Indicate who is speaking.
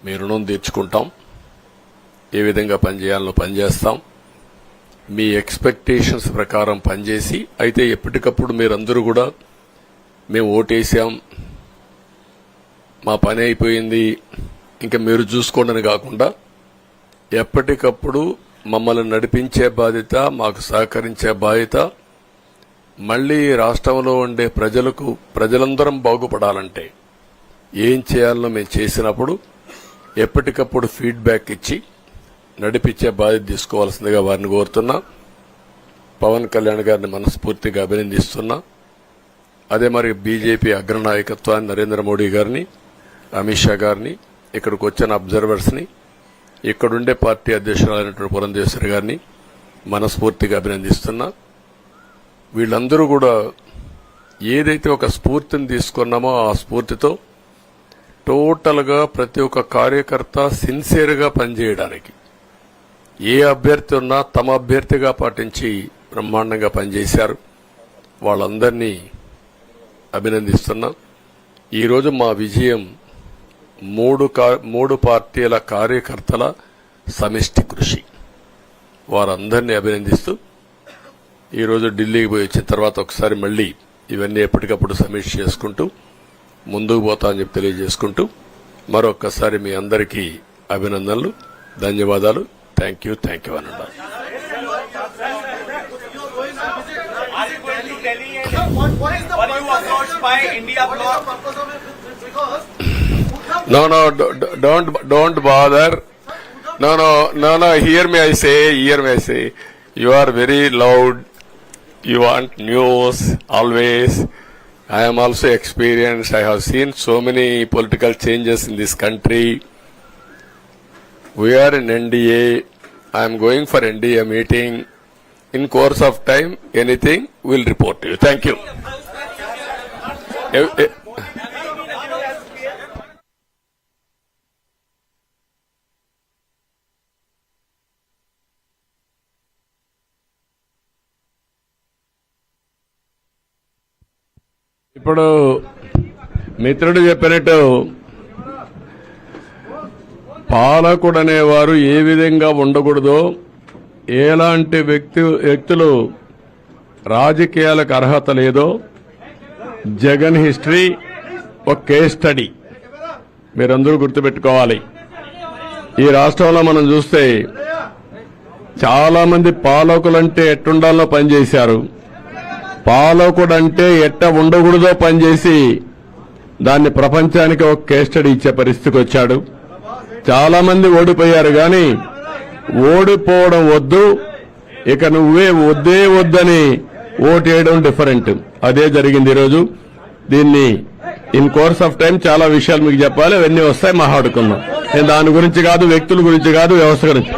Speaker 1: మీ రుణం తీర్చుకుంటాం. ఏ విధంగా పనిచేయాలో పనిచేస్తాం. మీ ఎక్స్పెక్టేషన్స్ ప్రకారం పనిచేసి, అయితే ఎప్పటికప్పుడు మీరందరూ కూడా మేము ఓటేసాం, మా పని అయిపోయింది, ఇంకా మీరు చూసుకోండి కాకుండా ఎప్పటికప్పుడు మమ్మల్ని నడిపించే బాధ్యత, మాకు సహకరించే బాధ్యత, మళ్లీ రాష్ట్రంలో ఉండే ప్రజలందరం బాగుపడాలంటే ఏం చేయాలో మేము చేసినప్పుడు ఎప్పటికప్పుడు ఫీడ్బ్యాక్ ఇచ్చి నడిపించే బాధ్యత తీసుకోవాల్సిందిగా వారిని కోరుతున్నా. పవన్ కళ్యాణ్ గారిని మనస్ఫూర్తిగా అభినందిస్తున్నా. అదే మరి బీజేపీ అగ్రనాయకత్వాన్ని నరేంద్ర మోడీ గారిని, అమిత్ షా గారిని, ఇక్కడికి వచ్చిన అబ్జర్వర్స్ ని, ఇక్కడుండే పార్టీ అధ్యక్షురాలైనటువంటి పురంధేశ్వరి గారిని మనస్ఫూర్తిగా అభినందిస్తున్నా. వీళ్ళందరూ కూడా ఏదైతే ఒక స్ఫూర్తిని తీసుకున్నామో ఆ స్ఫూర్తితో టోటల్ గా ప్రతి ఒక్క కార్యకర్త సిన్సియర్ గా పనిచేయడానికి, ఏ అభ్యర్థి ఉన్నా తమ అభ్యర్థిగా పాటించి బ్రహ్మాండంగా పనిచేశారు. వాళ్ళందరినీ అభినందిస్తున్నా. ఈరోజు మా విజయం మూడు పార్టీల కార్యకర్తల సమిష్టి కృషి. వారందరినీ అభినందిస్తూ ఈరోజు ఢిల్లీకి పోయి వచ్చిన తర్వాత ఒకసారి మళ్లీ ఇవన్నీ ఎప్పటికప్పుడు సమీక్ష చేసుకుంటూ ముందుకు పోతా అని చెప్పి తెలియజేసుకుంటూ మరొక్కసారి మీ అందరికీ అభినందనలు, ధన్యవాదాలు. థ్యాంక్ యూ అనండి. No, don't bother. No, hear me, I say. You are very loud. You want news, always. I am also experienced. I have seen so many political changes in this country. We are in NDA. I am going for NDA meeting. In course of time, anything, we'll report to you. Thank you. ఇప్పుడు మిత్రుడు చెప్పినట్టు పాలకుడు అనేవారు ఏ విధంగా ఉండకూడదో, ఎలాంటి వ్యక్తులు రాజకీయాలకు అర్హత లేదో జగన్ హిస్టరీ ఒక కేస్ స్టడీ మీరందరూ గుర్తుపెట్టుకోవాలి. ఈ రాష్ట్రంలో మనం చూస్తే చాలా మంది పాలకులంటే ఎట్టుండాలో పనిచేశారు. పాలకుడంటే ఎట్ట ఉండకూడదో పనిచేసి దాన్ని ప్రపంచానికి ఒక కేస్ స్టడీ ఇచ్చే పరిస్థితికి వచ్చాడు. చాలా మంది ఓడిపోయారు, గాని ఓడిపోవడం వద్దు, ఇక నువ్వే వద్దని ఓటేయడం డిఫరెంట్. అదే జరిగింది ఈరోజు. దీన్ని ఇన్ కోర్స్ ఆఫ్ టైం చాలా విషయాలు మీకు చెప్పాలి, అవన్నీ వస్తాయి, మాట్లాడుకుందాం. నేను దాని గురించి కాదు, వ్యక్తుల గురించి కాదు, వ్యవస్థ గురించి.